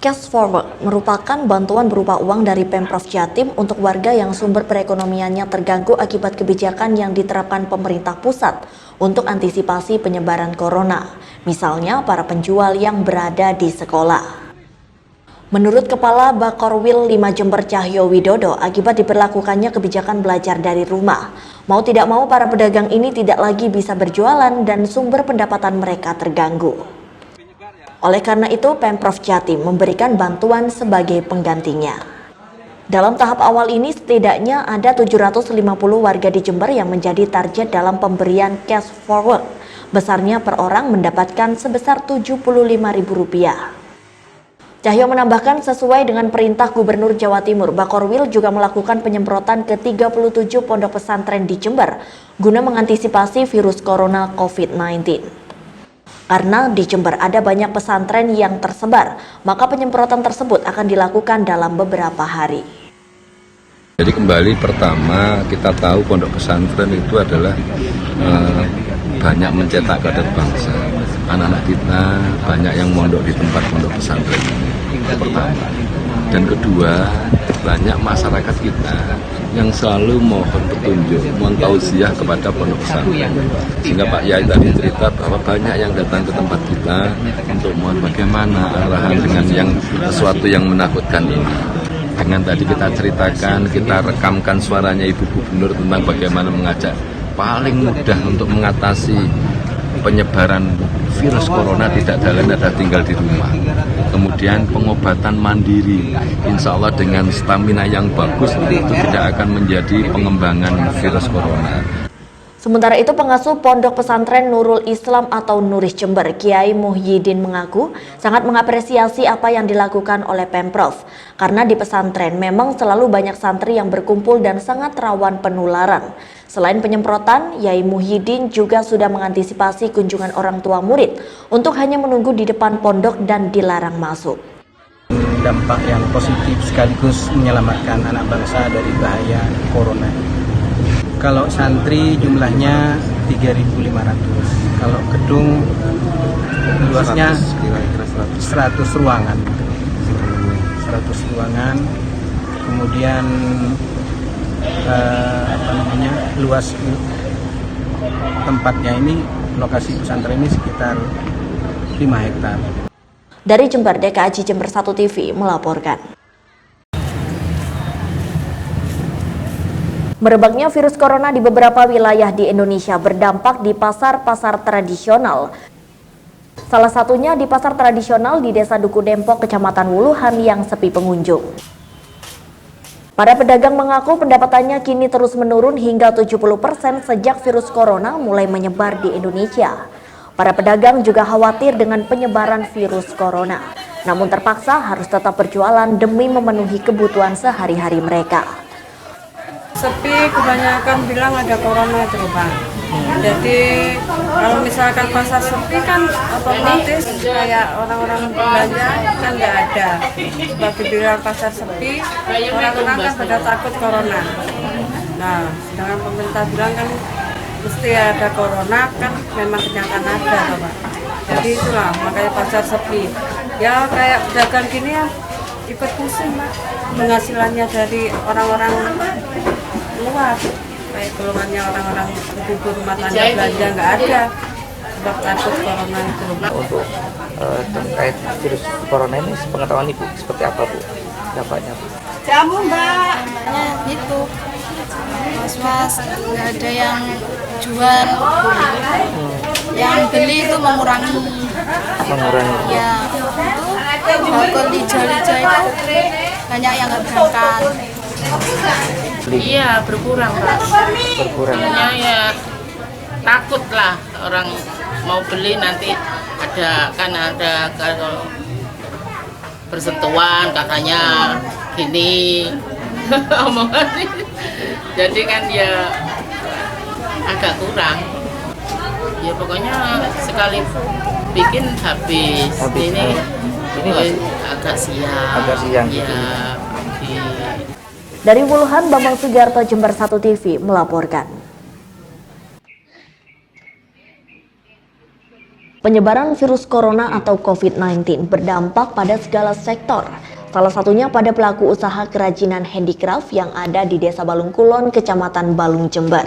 Cash Forward merupakan bantuan berupa uang dari Pemprov Jatim untuk warga yang sumber perekonomiannya terganggu akibat kebijakan yang diterapkan pemerintah pusat untuk antisipasi penyebaran corona, misalnya para penjual yang berada di sekolah. Menurut Kepala Bakorwil 5 Jember Cahyo Widodo, akibat diberlakukannya kebijakan belajar dari rumah, mau tidak mau para pedagang ini tidak lagi bisa berjualan dan sumber pendapatan mereka terganggu. Oleh karena itu, Pemprov Jatim memberikan bantuan sebagai penggantinya. Dalam tahap awal ini, setidaknya ada 750 warga di Jember yang menjadi target dalam pemberian cash forward. Besarnya per orang mendapatkan sebesar Rp75.000. Cahyo menambahkan sesuai dengan perintah Gubernur Jawa Timur, Bakorwil juga melakukan penyemprotan ke 37 pondok pesantren di Jember guna mengantisipasi virus corona COVID-19. Karena di Jember ada banyak pesantren yang tersebar, maka penyemprotan tersebut akan dilakukan dalam beberapa hari. Jadi kembali pertama kita tahu pondok pesantren itu adalah banyak mencetak kader bangsa. Anak-anak kita banyak yang mondok di tempat pondok pesantren. Itu pertama. Dan kedua, banyak masyarakat kita yang selalu mohon petunjuk, mohon tausiah kepada pondok pesantren. Sehingga Pak Yai tadi cerita bahwa banyak yang datang ke tempat kita untuk mohon bagaimana arahan dengan yang sesuatu yang menakutkan ini. Dengan tadi kita ceritakan, kita rekamkan suaranya Ibu Gubernur tentang bagaimana mengajak paling mudah untuk mengatasi penyebaran virus corona tidak jalan ada tinggal di rumah. Kemudian pengobatan mandiri, insya Allah dengan stamina yang bagus itu tidak akan menjadi pengembangan virus corona. Sementara itu, pengasuh Pondok Pesantren Nurul Islam atau Nuris Jember, Kiai Muhyiddin mengaku sangat mengapresiasi apa yang dilakukan oleh Pemprov. Karena di pesantren memang selalu banyak santri yang berkumpul dan sangat rawan penularan. Selain penyemprotan, Yai Muhyiddin juga sudah mengantisipasi kunjungan orang tua murid untuk hanya menunggu di depan pondok dan dilarang masuk. Dampak yang positif sekaligus menyelamatkan anak bangsa dari bahaya corona. Kalau santri jumlahnya 3.500, kalau gedung luasnya 100 ruangan. 100 ruangan, kemudian luas tempatnya ini, lokasi pesantren ini sekitar 5 hektar. Dari Jember, DKAJ Jember 1 TV melaporkan. Merebaknya virus corona di beberapa wilayah di Indonesia berdampak di pasar-pasar tradisional. Salah satunya di pasar tradisional di Desa Duku Dempok, Kecamatan Wuluhan yang sepi pengunjung. Para pedagang mengaku pendapatannya kini terus menurun hingga 70% sejak virus corona mulai menyebar di Indonesia. Para pedagang juga khawatir dengan penyebaran virus corona, namun terpaksa harus tetap berjualan demi memenuhi kebutuhan sehari-hari mereka. Sepi, kebanyakan bilang ada corona itu Bang. Jadi kalau misalkan pasar sepi kan otomatis kayak orang-orang belanja kan nggak ada. Sebab dibilang pasar sepi, orang-orang kan pada takut corona. Nah, sedangkan pemerintah bilang kan mesti ada corona, kan memang kenyataan ada Pak. Jadi itulah makanya pasar sepi. Ya kayak pedagang gini ya ikut pusing Pak. Penghasilannya dari orang-orang luar, kayak keluarnya orang-orang ibu rumah tangga belanja nggak ada sebab takut corona itu. Untuk terkait virus corona ini, pengetahuan Ibu seperti apa Bu? Dampaknya Bu? Jamu Mbak. Itu was-was, nggak ada yang jual, yang beli itu mengurangi. Ya, itu bakal lija-lija itu banyak yang nggak berangkat. Iya, berkurang Pak. Berkurang. Ya takut lah orang mau beli nanti ada kalau bersentuhan katanya gini omongan. Jadi kan ya agak kurang. Ya pokoknya sekali bikin habis. Ini agak siang. Ya. Dari Wuluhan, Bambang Sugiarto, Jember 1 TV melaporkan. Penyebaran virus corona atau COVID-19 berdampak pada segala sektor. Salah satunya pada pelaku usaha kerajinan handicraft yang ada di Desa Balung Kulon, Kecamatan Balung, Jember.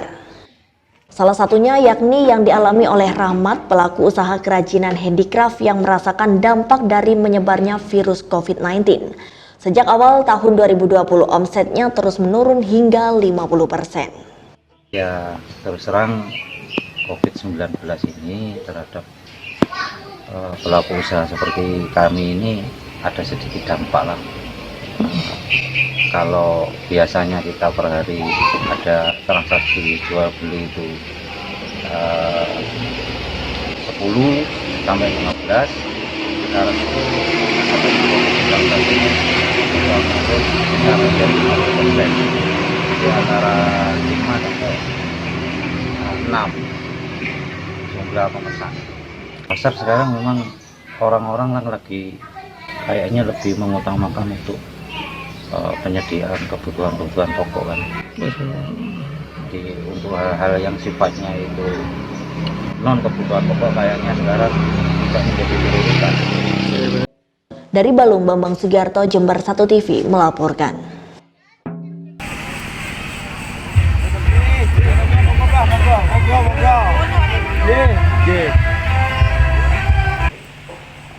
Salah satunya yakni yang dialami oleh Rahmat, pelaku usaha kerajinan handicraft yang merasakan dampak dari menyebarnya virus COVID-19. Sejak awal tahun 2020, omsetnya terus menurun hingga 50%. Ya, terus terang COVID-19 ini terhadap pelaku usaha seperti kami ini ada sedikit dampak lah. Kalau biasanya kita per hari ada transaksi jual beli itu 10 sampai 15, sekarang itu sampai 2019 ini jual masuk kita menjadi 50%, di antara 5 sampai 6 jumlah pemesan. Pasar sekarang memang orang-orang lagi kayaknya lebih mengutamakan untuk penyediaan kebutuhan pokok kan. Jadi untuk hal-hal yang sifatnya itu non kebutuhan pokok kayaknya sekarang tidak menjadi prioritas. Dari Balung, Bambang Sugiarto, Jember 1 TV melaporkan.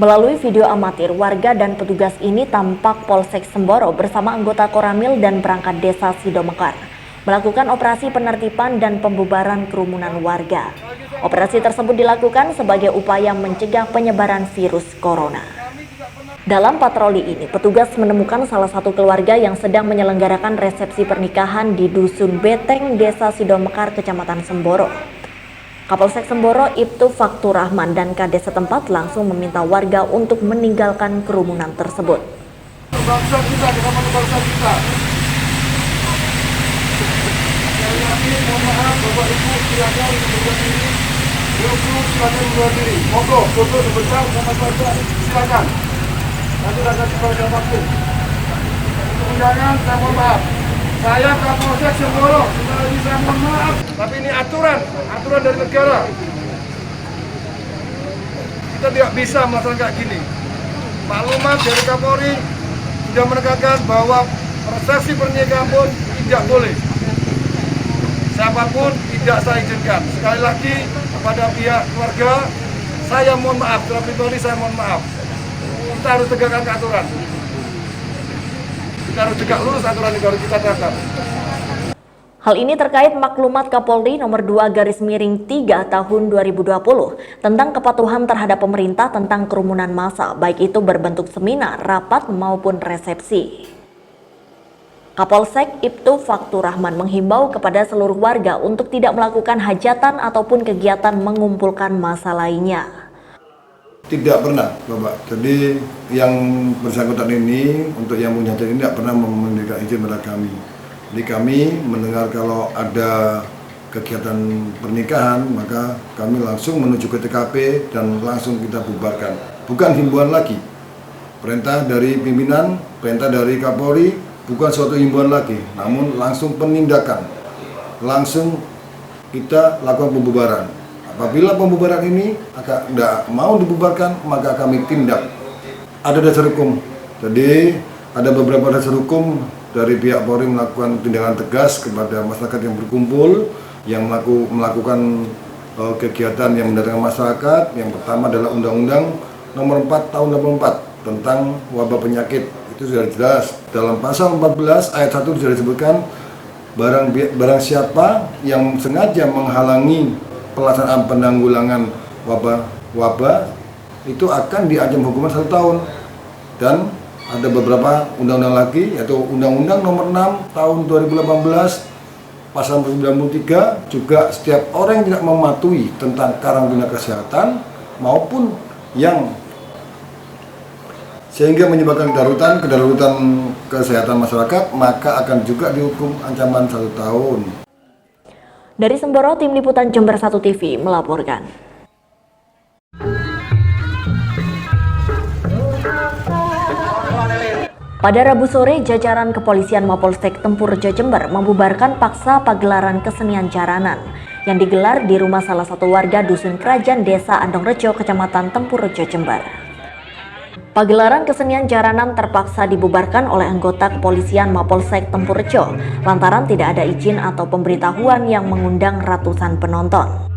Melalui video amatir, warga dan petugas ini tampak Polsek Semboro bersama anggota Koramil dan perangkat desa Sidomekar melakukan operasi penertiban dan pembubaran kerumunan warga. Operasi tersebut dilakukan sebagai upaya mencegah penyebaran virus corona. Dalam patroli ini, petugas menemukan salah satu keluarga yang sedang menyelenggarakan resepsi pernikahan di Dusun Beteng, Desa Sidomekar, Kecamatan Semboro. Kapolsek Semboro Ibtu Faktur Rahman dan Kades setempat langsung meminta warga untuk meninggalkan kerumunan tersebut. Bangsa kita, bangsa kita. Saya yakin, mohon maaf, Bapak Ibu silakan membuka diri, silakan membuka diri. Monggo, foto sebentar sama keluarga, silakan. Nanti akan diberikan waktu. Untuk undangan, saya mohon maaf. Saya Kapolsek Semboro, sekali lagi saya mohon maaf. Tapi ini aturan dari negara. Kita tidak bisa melaksanakan kayak gini. Maklumat dari Kapolri sudah menekankan bahwa resepsi pernikahan pun tidak boleh. Siapapun tidak saya izinkan. Sekali lagi kepada pihak keluarga, saya mohon maaf. Secara pribadi saya mohon maaf. Kita harus tegakkan aturan. Kita harus tegak lurus aturan yang harus kita tegakkan. Hal ini terkait maklumat Kapolri nomor 2/3 tahun 2020 tentang kepatuhan terhadap pemerintah tentang kerumunan massa, baik itu berbentuk seminar, rapat maupun resepsi. Kapolsek Ibtu Faktur Rahman menghimbau kepada seluruh warga untuk tidak melakukan hajatan ataupun kegiatan mengumpulkan massa lainnya. Tidak pernah, Bapak. Jadi yang bersangkutan ini, untuk yang punya hajat ini tidak pernah memberikan izin kepada kami. Jadi kami mendengar kalau ada kegiatan pernikahan, maka kami langsung menuju ke TKP dan langsung kita bubarkan. Bukan himbauan lagi. Perintah dari pimpinan, perintah dari Kapolri, bukan suatu himbauan lagi, namun langsung penindakan. Langsung kita lakukan pembubaran. Apabila pembubaran ini tidak mau dibubarkan, maka kami tindak. Ada dasar hukum. Jadi ada beberapa dasar hukum dari pihak Polri melakukan tindakan tegas kepada masyarakat yang berkumpul, yang melakukan kegiatan yang mendatangkan masyarakat. Yang pertama adalah Undang-Undang Nomor 4 Tahun 1984 tentang wabah penyakit. Itu sudah jelas. Dalam pasal 14 ayat 1 sudah disebutkan barang siapa yang sengaja menghalangi pelaksanaan penanggulangan wabah itu akan diancam hukuman 1 tahun. Dan ada beberapa undang-undang lagi, yaitu Undang-Undang Nomor 6 Tahun 2018 Pasal 93, juga setiap orang yang tidak mematuhi tentang karantina kesehatan maupun yang sehingga menyebabkan kedaruratan kesehatan masyarakat, maka akan juga dihukum ancaman 1 tahun. Dari Semboro, Tim Liputan Jember 1 TV melaporkan. Pada Rabu sore, jajaran kepolisian Mapolsek Tempurjo Jember membubarkan paksa pagelaran kesenian jaranan yang digelar di rumah salah satu warga Dusun Kerajaan Desa Andongrejo, Kecamatan Tempurrejo, Jember. Pagelaran kesenian jaranan terpaksa dibubarkan oleh anggota kepolisian Mapolsek Tempurrejo lantaran tidak ada izin atau pemberitahuan yang mengundang ratusan penonton.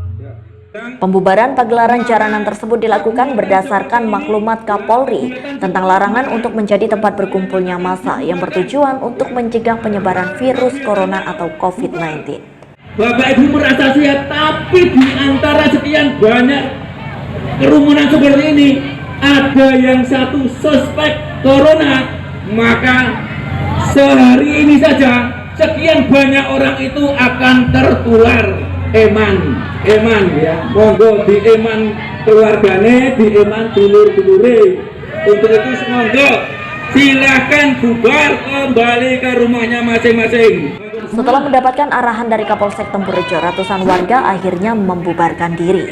Pembubaran pagelaran jaranan tersebut dilakukan berdasarkan maklumat Kapolri tentang larangan untuk menjadi tempat berkumpulnya massa yang bertujuan untuk mencegah penyebaran virus corona atau COVID-19. Bapak Ibu merasa siap, tapi di antara sekian banyak kerumunan seperti ini ada yang satu suspek corona, maka sehari ini saja sekian banyak orang itu akan tertular. Eman ya, monggo di eman keluargane, di eman dulur-dulure. Untuk itu monggo silakan bubar kembali ke rumahnya masing-masing. Setelah mendapatkan arahan dari Kapolsek Tempurrejo, ratusan warga akhirnya membubarkan diri.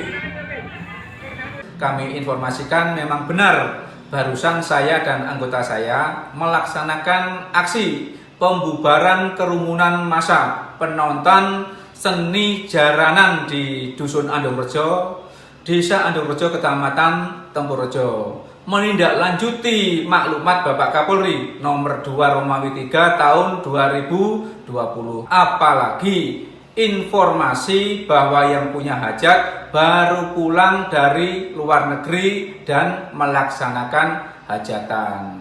Kami informasikan memang benar, barusan saya dan anggota saya melaksanakan aksi pembubaran kerumunan massa penonton seni jaranan di Dusun Andongrejo, Desa Andongrejo, Kecamatan Tempurrejo, menindaklanjuti maklumat Bapak Kapolri nomor 2 Romawi 3 tahun 2020. Apalagi informasi bahwa yang punya hajat baru pulang dari luar negeri dan melaksanakan hajatan.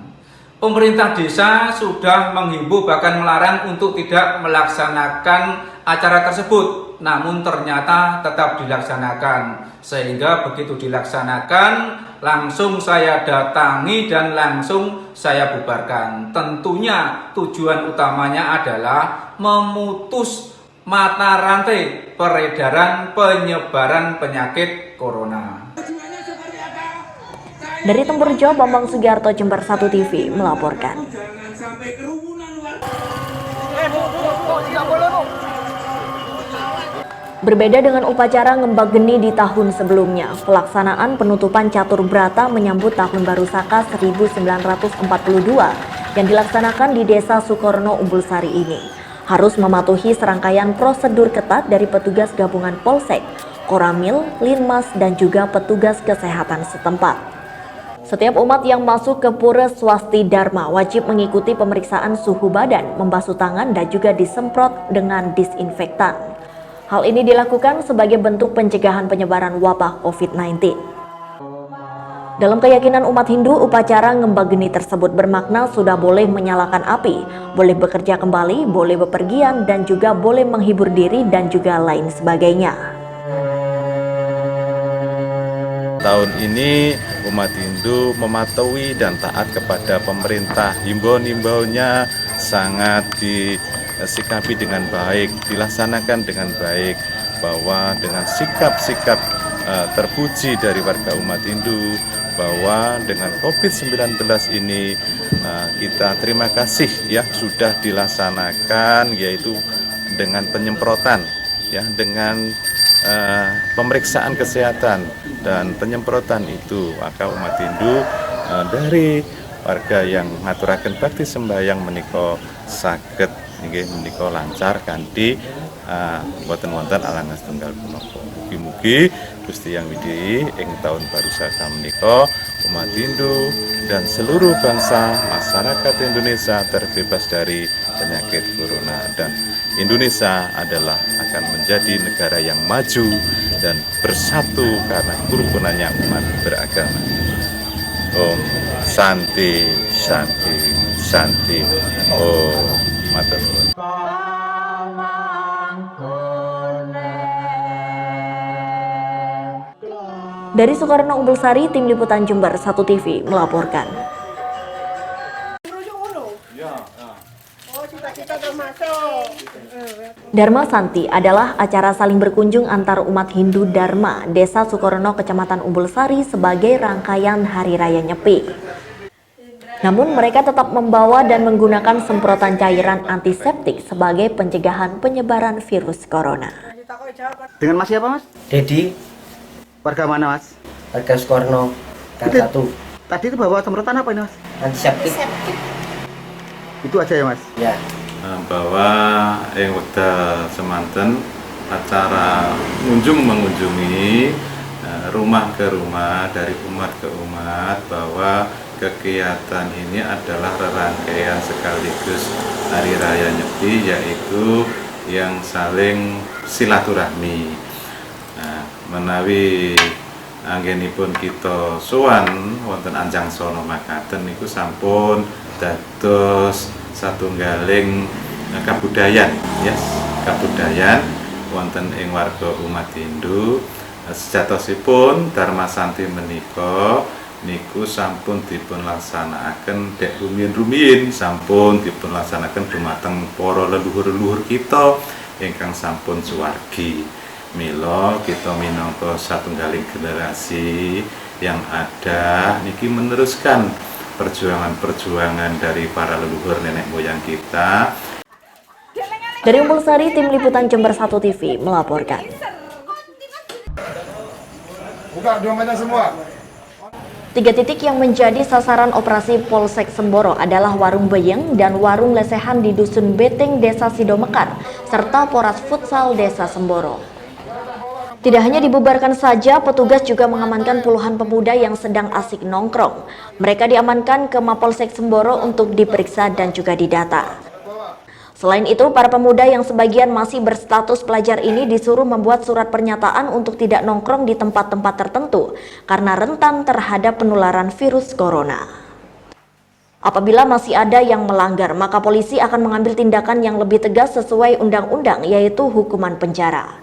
Pemerintah desa sudah menghimbau bahkan melarang untuk tidak melaksanakan acara tersebut, namun ternyata tetap dilaksanakan. Sehingga begitu dilaksanakan, langsung saya datangi dan langsung saya bubarkan. Tentunya tujuan utamanya adalah memutus mata rantai peredaran penyebaran penyakit corona. Dari Tempurrejo, Bambang Sugiarto, Jember 1 TV melaporkan. Berbeda dengan upacara ngembak geni di tahun sebelumnya, pelaksanaan penutupan catur brata menyambut Tahun Baru Saka 1942 yang dilaksanakan di Desa Sukorno Umbulsari ini harus mematuhi serangkaian prosedur ketat dari petugas gabungan Polsek, Koramil, Linmas, dan juga petugas kesehatan setempat. Setiap umat yang masuk ke Pura Swasti Dharma wajib mengikuti pemeriksaan suhu badan, membasuh tangan, dan juga disemprot dengan disinfektan. Hal ini dilakukan sebagai bentuk pencegahan penyebaran wabah COVID-19. Dalam keyakinan umat Hindu, upacara ngembak geni tersebut bermakna sudah boleh menyalakan api, boleh bekerja kembali, boleh bepergian, dan juga boleh menghibur diri dan juga lain sebagainya. Tahun ini umat Hindu mematuhi dan taat kepada pemerintah. Himbauan-himbauannya sangat disikapi dengan baik, dilaksanakan dengan baik, bahwa dengan sikap-sikap terpuji dari warga umat Hindu, bahwa dengan COVID-19 ini kita terima kasih ya sudah dilaksanakan, yaitu dengan penyemprotan ya, dengan pemeriksaan kesehatan dan penyemprotan itu, maka umat Hindu dari warga yang ngaturaken bakti sembahyang menika saged nggih menika lancar kanthi boten wonten alangan setunggal punapa. Mugi-mugi Gusti Yang Widhi ing Tahun Baru Saka menika umat Hindu dan seluruh bangsa masyarakat Indonesia terbebas dari penyakit corona, dan Indonesia adalah akan menjadi negara yang maju dan bersatu karena kerukunannya umat beragama. Om Santi Santi Santi. Om Matur Nuwun. Dari Sukorno Umbulsari, Tim Liputan Jember 1 TV melaporkan. Dharma Santi adalah acara saling berkunjung antar umat Hindu Dharma Desa Sukorno, Kecamatan Umbulsari sebagai rangkaian Hari Raya Nyepi. Namun mereka tetap membawa dan menggunakan semprotan cairan antiseptik sebagai pencegahan penyebaran virus corona. Dengan Mas siapa, Mas? Dedi. Warga mana, Mas? Warga Sukorno, Gang 1. Tadi itu bawa semprotan apa ini, Mas? Antiseptik. Itu aja ya, Mas? Ya. Bahwa yang wekdal semanten acara mengunjungi rumah ke rumah, dari umat ke umat, bahwa kegiatan ini adalah rangkaian sekaligus Hari Raya Nyepi, yaitu yang saling silaturahmi. Nah, menawi anggenipun kita sowan wonten Anjang Sono makaten niku sampun dados satunggaling kabudayan, kabudayan wonten ing warga umat Hindu. Sejatosipun Dharma Santi menika niku sampun dipun laksanakaken dek rumiyin sampun dipun laksanakaken dumateng para leluhur-leluhur kita ingkang sampun suwargi. Mila kita minangka satunggaling generasi yang ada niki meneruskan perjuangan-perjuangan dari para leluhur nenek moyang kita. Dari Umbul Sari, Tim Liputan Jember 1 TV melaporkan. Buka 2 meter semua. 3 titik yang menjadi sasaran operasi Polsek Semboro adalah Warung Beyeng dan Warung Lesehan di Dusun Beteng, Desa Sidomekar, serta Poras Futsal Desa Semboro. Tidak hanya dibubarkan saja, petugas juga mengamankan puluhan pemuda yang sedang asik nongkrong. Mereka diamankan ke Mapolsek Semboro untuk diperiksa dan juga didata. Selain itu, para pemuda yang sebagian masih berstatus pelajar ini disuruh membuat surat pernyataan untuk tidak nongkrong di tempat-tempat tertentu karena rentan terhadap penularan virus corona. Apabila masih ada yang melanggar, maka polisi akan mengambil tindakan yang lebih tegas sesuai undang-undang, yaitu hukuman penjara.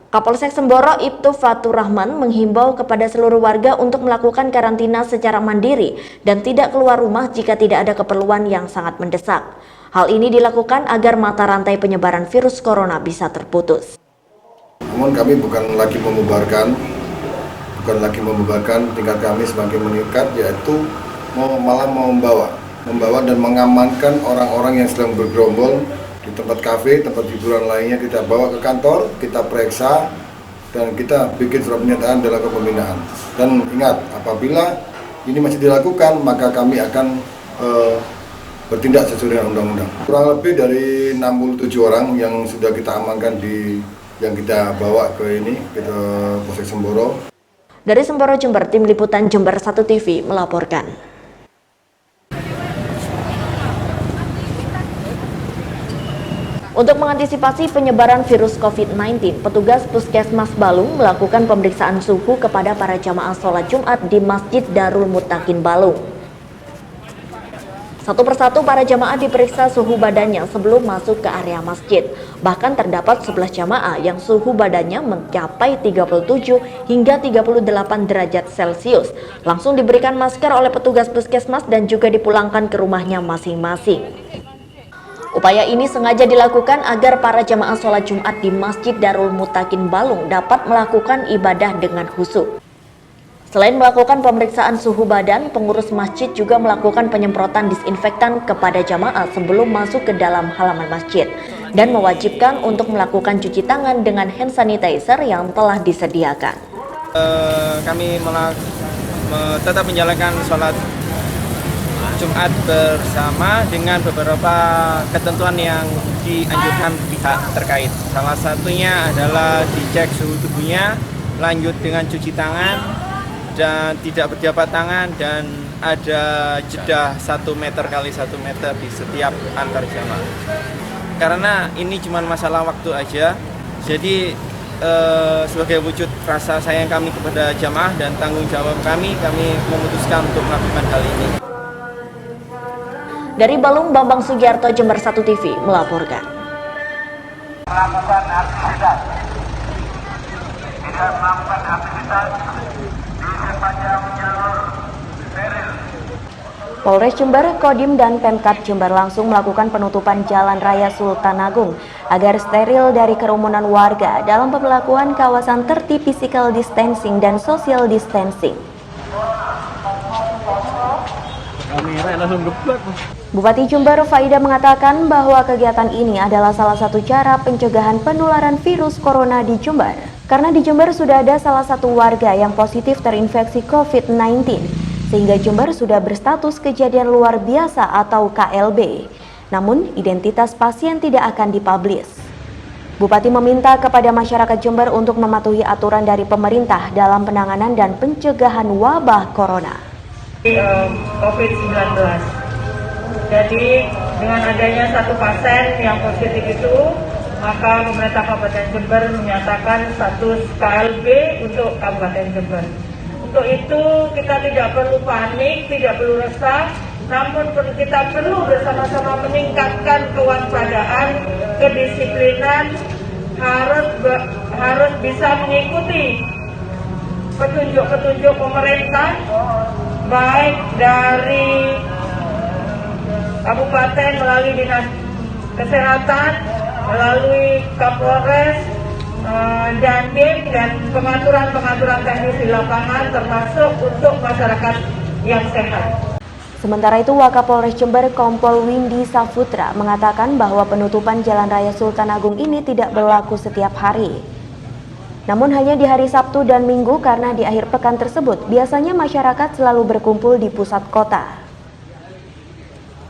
Kapolsek Semboro Ibtu Fatur Rahman menghimbau kepada seluruh warga untuk melakukan karantina secara mandiri dan tidak keluar rumah jika tidak ada keperluan yang sangat mendesak. Hal ini dilakukan agar mata rantai penyebaran virus corona bisa terputus. Namun kami bukan lagi membubarkan, tingkat kami semakin meningkat, yaitu malah membawa dan mengamankan orang-orang yang sedang bergerombol di tempat kafe, tempat hiburan lainnya. Kita bawa ke kantor, kita periksa, dan kita bikin surat pernyataan dalam pembinaan. Dan ingat, apabila ini masih dilakukan, maka kami akan bertindak sesuai dengan undang-undang. Kurang lebih dari 67 orang yang sudah kita amankan yang kita bawa ke Polsek Semboro. Dari Semboro, Jember, Tim Liputan Jember 1 TV melaporkan. Untuk mengantisipasi penyebaran virus COVID-19, petugas Puskesmas Balung melakukan pemeriksaan suhu kepada para jamaah sholat Jumat di Masjid Darul Muttaqin Balung. Satu persatu para jamaah diperiksa suhu badannya sebelum masuk ke area masjid. Bahkan terdapat 11 jamaah yang suhu badannya mencapai 37 hingga 38 derajat Celcius. Langsung diberikan masker oleh petugas puskesmas dan juga dipulangkan ke rumahnya masing-masing. Upaya ini sengaja dilakukan agar para jamaah sholat Jumat di Masjid Darul Muttaqin Balung dapat melakukan ibadah dengan khusyuk. Selain melakukan pemeriksaan suhu badan, pengurus masjid juga melakukan penyemprotan disinfektan kepada jamaah sebelum masuk ke dalam halaman masjid dan mewajibkan untuk melakukan cuci tangan dengan hand sanitizer yang telah disediakan. Kami tetap menjalankan sholat Jumat bersama dengan beberapa ketentuan yang dianjurkan pihak terkait. Salah satunya adalah dicek suhu tubuhnya, lanjut dengan cuci tangan, dan tidak berjabat tangan, dan ada jeda 1 meter kali 1 meter di setiap antar jamaah. Karena ini cuma masalah waktu aja, jadi sebagai wujud rasa sayang kami kepada jamaah dan tanggung jawab kami memutuskan untuk melakukan hal ini. Dari Balung, Bambang Sugiarto, Jember 1 TV melaporkan. Melakukan aktivitas, tidak melakukan aktivitas di sepanjang jalur steril. Polres Jember, Kodim, dan Pemkab Jember langsung melakukan penutupan Jalan Raya Sultan Agung agar steril dari kerumunan warga dalam pemberlakuan kawasan tertib physical distancing dan social distancing. Bupati Jember Faida mengatakan bahwa kegiatan ini adalah salah satu cara pencegahan penularan virus corona di Jember. Karena di Jember sudah ada salah satu warga yang positif terinfeksi COVID-19, sehingga Jember sudah berstatus kejadian luar biasa atau KLB. Namun, identitas pasien tidak akan dipublish. Bupati meminta kepada masyarakat Jember untuk mematuhi aturan dari pemerintah dalam penanganan dan pencegahan wabah corona. COVID-19. Jadi dengan adanya satu pasien yang positif itu, maka pemerintah Kabupaten Jember menyatakan status KLB untuk Kabupaten Jember. Untuk itu kita tidak perlu panik, tidak perlu resah, namun kita perlu bersama-sama meningkatkan kewaspadaan, kedisiplinan, harus bisa mengikuti petunjuk-petunjuk pemerintah, baik dari Kabupaten melalui Dinas Kesehatan, melalui Kapolres, Dandim, dan pengaturan-pengaturan teknis di lapangan termasuk untuk masyarakat yang sehat. Sementara itu, Wakapolres Jember Kompol Windy Saputra mengatakan bahwa penutupan Jalan Raya Sultan Agung ini tidak berlaku setiap hari. Namun hanya di hari Sabtu dan Minggu karena di akhir pekan tersebut biasanya masyarakat selalu berkumpul di pusat kota.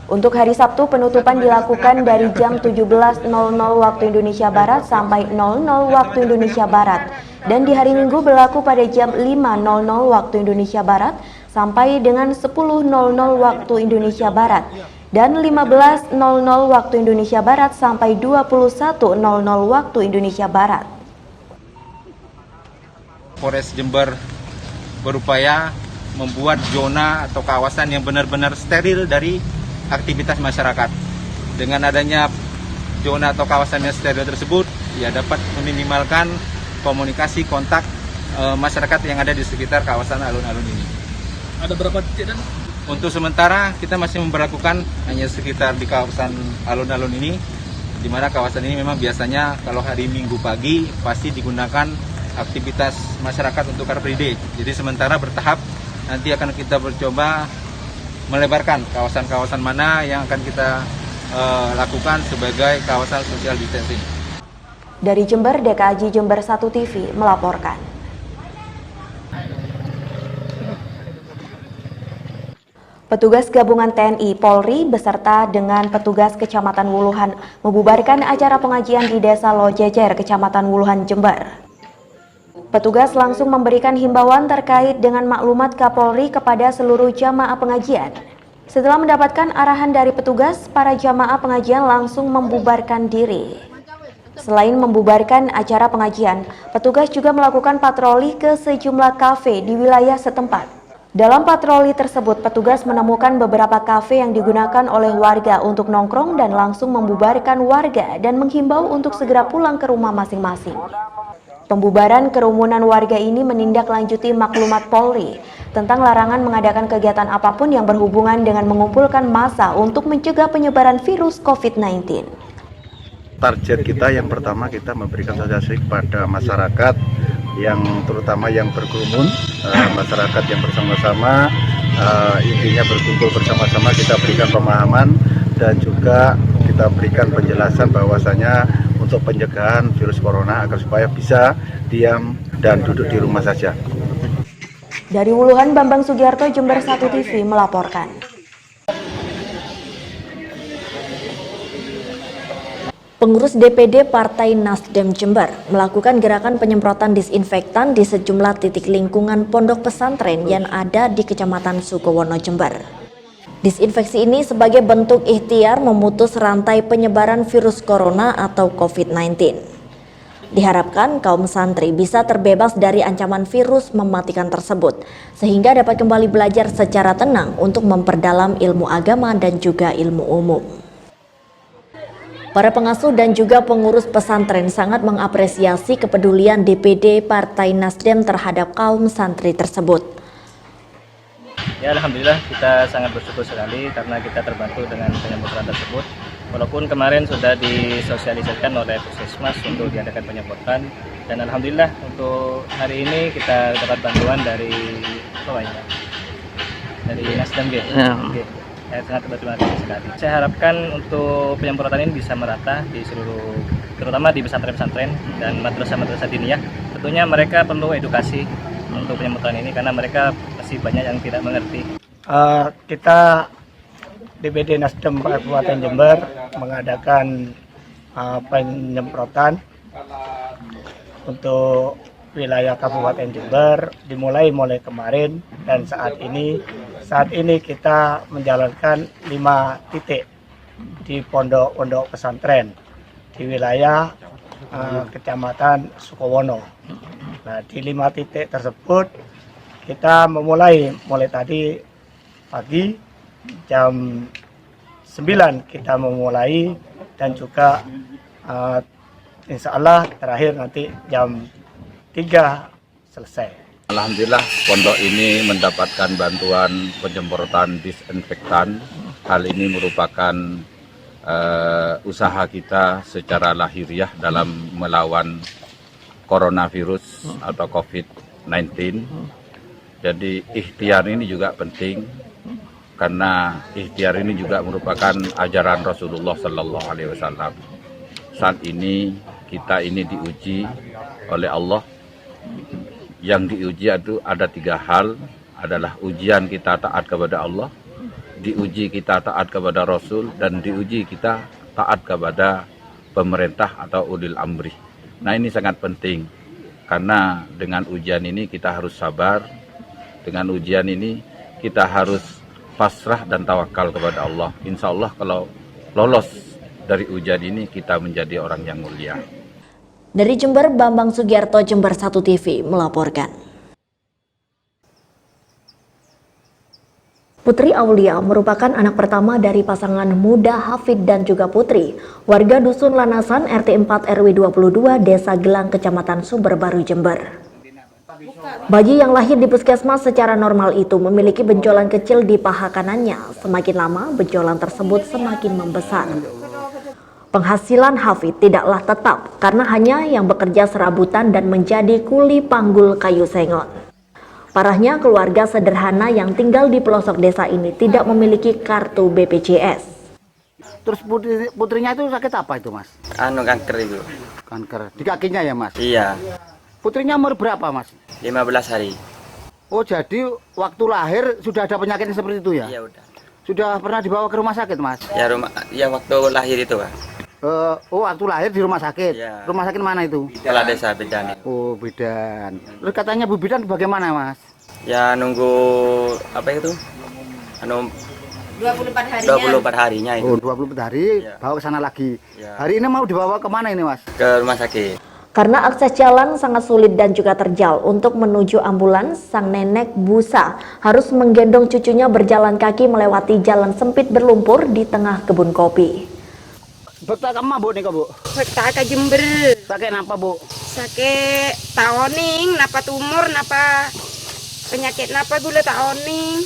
Untuk hari Sabtu, penutupan dilakukan dari jam 17.00 waktu Indonesia Barat sampai 00 waktu Indonesia Barat. Dan di hari Minggu berlaku pada jam 5.00 waktu Indonesia Barat sampai dengan 10.00 waktu Indonesia Barat. Dan 15.00 waktu Indonesia Barat sampai 21.00 waktu Indonesia Barat. Polres Jember berupaya membuat zona atau kawasan yang benar-benar steril dari aktivitas masyarakat. Dengan adanya zona atau kawasan yang steril tersebut, ya dapat meminimalkan komunikasi kontak masyarakat yang ada di sekitar kawasan alun-alun ini. Ada berapa titik dan? Untuk sementara kita masih memperlakukan hanya sekitar di kawasan alun-alun ini, di mana kawasan ini memang biasanya kalau hari Minggu pagi pasti digunakan aktivitas masyarakat untuk Car Free Day. Jadi sementara bertahap nanti akan kita mencoba melebarkan kawasan-kawasan mana yang akan kita lakukan sebagai kawasan social distancing. Dari Jember, DKAJ Jember 1 TV melaporkan. Petugas gabungan TNI Polri beserta dengan petugas Kecamatan Wuluhan membubarkan acara pengajian di Desa Lojejer, Kecamatan Wuluhan, Jember. Petugas langsung memberikan himbauan terkait dengan maklumat Kapolri kepada seluruh jamaah pengajian. Setelah mendapatkan arahan dari petugas, para jamaah pengajian langsung membubarkan diri. Selain membubarkan acara pengajian, petugas juga melakukan patroli ke sejumlah kafe di wilayah setempat. Dalam patroli tersebut, petugas menemukan beberapa kafe yang digunakan oleh warga untuk nongkrong dan langsung membubarkan warga dan menghimbau untuk segera pulang ke rumah masing-masing. Pembubaran kerumunan warga ini menindaklanjuti maklumat Polri tentang larangan mengadakan kegiatan apapun yang berhubungan dengan mengumpulkan massa untuk mencegah penyebaran virus COVID-19. Target kita yang pertama, kita memberikan sosialisasi kepada masyarakat yang terutama yang berkerumun, masyarakat yang bersama-sama, intinya berkumpul bersama-sama, kita berikan pemahaman dan juga kita berikan penjelasan bahwasanya untuk pencegahan virus corona agar supaya bisa diam dan duduk di rumah saja. Dari Wuluhan, Bambang Sugiarto, Jember 1 TV melaporkan. Pengurus DPD Partai Nasdem Jember melakukan gerakan penyemprotan disinfektan di sejumlah titik lingkungan pondok pesantren yang ada di Kecamatan Sukowono, Jember. Disinfeksi ini sebagai bentuk ikhtiar memutus rantai penyebaran virus corona atau COVID-19. Diharapkan kaum santri bisa terbebas dari ancaman virus mematikan tersebut, sehingga dapat kembali belajar secara tenang untuk memperdalam ilmu agama dan juga ilmu umum. Para pengasuh dan juga pengurus pesantren sangat mengapresiasi kepedulian DPD Partai Nasdem terhadap kaum santri tersebut. Ya, alhamdulillah kita sangat bersyukur sekali karena kita terbantu dengan penyemprotan tersebut. Walaupun kemarin sudah disosialisasikan oleh Puskesmas untuk diadakan penyemprotan, dan alhamdulillah untuk hari ini kita dapat bantuan dari Nasdem gitu. Saya sangat berterima kasih sekali. Saya harapkan untuk penyemprotan ini bisa merata di seluruh, terutama di pesantren-pesantren dan madrasah-madrasah diniyah. Tentunya mereka perlu edukasi untuk penyemprotan ini karena mereka masih banyak yang tidak mengerti. Kita DPD Nasdem Kabupaten Jember mengadakan penyemprotan untuk wilayah Kabupaten Jember dimulai kemarin, dan saat ini kita menjalankan 5 titik di pondok-pondok pesantren di wilayah Kecamatan Sukowono. Nah, di 5 titik tersebut kita mulai tadi pagi jam 9 kita memulai, dan juga insya Allah terakhir nanti jam 3 selesai. Alhamdulillah pondok ini mendapatkan bantuan penyemprotan disinfektan. Hal ini merupakan usaha kita secara lahiriah dalam melawan coronavirus atau COVID-19. Jadi ikhtiar ini juga penting karena ikhtiar ini juga merupakan ajaran Rasulullah Sallallahu Alaihi Wasallam. Saat ini kita ini diuji oleh Allah. Yang diuji itu ada 3 hal, adalah ujian kita taat kepada Allah, diuji kita taat kepada Rasul, dan diuji kita taat kepada pemerintah atau ulil amri. Nah, ini sangat penting karena dengan ujian ini kita harus sabar, dengan ujian ini kita harus pasrah dan tawakal kepada Allah. Insya Allah kalau lolos dari ujian ini kita menjadi orang yang mulia. Dari Jember, Bambang Sugiarto, Jember 1 TV melaporkan. Putri Aulia merupakan anak pertama dari pasangan muda Hafid dan juga Putri, warga Dusun Lanasan RT 4 RW 22 Desa Gelang, Kecamatan Sumberbaru, Jember. Bayi yang lahir di puskesmas secara normal itu memiliki benjolan kecil di paha kanannya. Semakin lama, benjolan tersebut semakin membesar. Penghasilan Hafid tidaklah tetap karena hanya yang bekerja serabutan dan menjadi kuli panggul kayu sengon. Parahnya, keluarga sederhana yang tinggal di pelosok desa ini tidak memiliki kartu BPJS. Terus putrinya itu sakit apa itu, Mas? Kanker itu. Kanker di kakinya ya, Mas? Iya. Putrinya umur berapa, Mas? 15 hari. Oh, jadi waktu lahir sudah ada penyakit seperti itu ya? Iya, udah. Sudah pernah dibawa ke rumah sakit, Mas? Ya waktu lahir itu, Pak. Waktu lahir di rumah sakit. Ya. Rumah sakit mana itu? Kepala desa Bidan. Oh, Bidan. Terus katanya Bu Bidan bagaimana, Mas? Ya nunggu apa itu? 24 harinya. 24 harinya itu. Oh, 24 hari bawa ke sana lagi. Ya. Hari ini mau dibawa kemana ini, Mas? Ke rumah sakit. Karena akses jalan sangat sulit dan juga terjal, untuk menuju ambulans, sang nenek busa harus menggendong cucunya berjalan kaki melewati jalan sempit berlumpur di tengah kebun kopi. Betul ke Bu nih, Bu? Betul ke Jember. Sakit apa, Bu? Sakit taoning, napa tumor, napa penyakit napa gula taoning.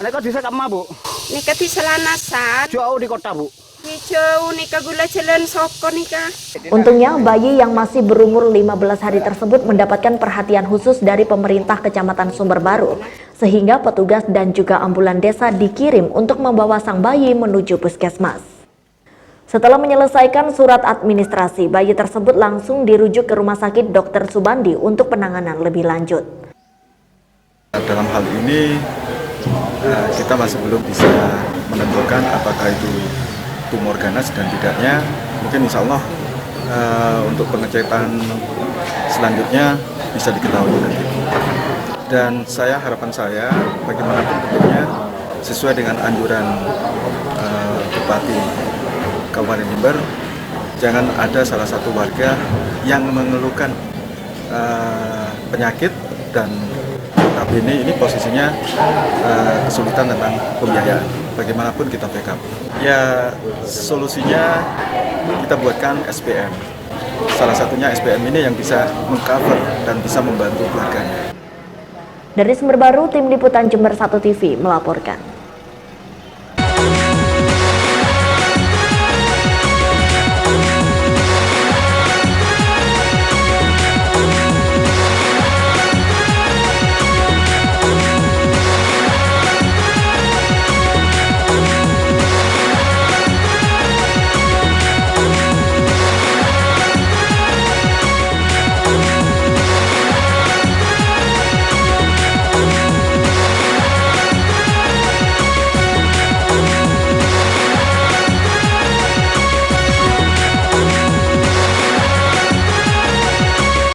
Nek di sana Bu? Nika di Selanasan. Jauh di kota, Bu? Jauh nika gula jalan soko nika. Untungnya bayi yang masih berumur 15 hari tersebut mendapatkan perhatian khusus dari pemerintah Kecamatan Sumberbaru, sehingga petugas dan juga ambulan desa dikirim untuk membawa sang bayi menuju puskesmas. Setelah menyelesaikan surat administrasi, bayi tersebut langsung dirujuk ke Rumah Sakit Dr. Subandi untuk penanganan lebih lanjut. Dalam hal ini kita masih belum bisa menentukan apakah itu tumor ganas dan tidaknya. Mungkin insya Allah untuk pengecekan selanjutnya bisa diketahui nanti. Dan harapan saya bagaimanapun bentuknya sesuai dengan anjuran Bupati Kabupaten Jember, jangan ada salah satu warga yang mengeluhkan penyakit dan notabene ini posisinya kesulitan tentang pembiayaan. Bagaimanapun kita backup. Ya solusinya kita buatkan SPM. Salah satunya SPM ini yang bisa mengcover dan bisa membantu keluarganya. Dari Sumberbaru, tim liputan Jember 1 TV melaporkan.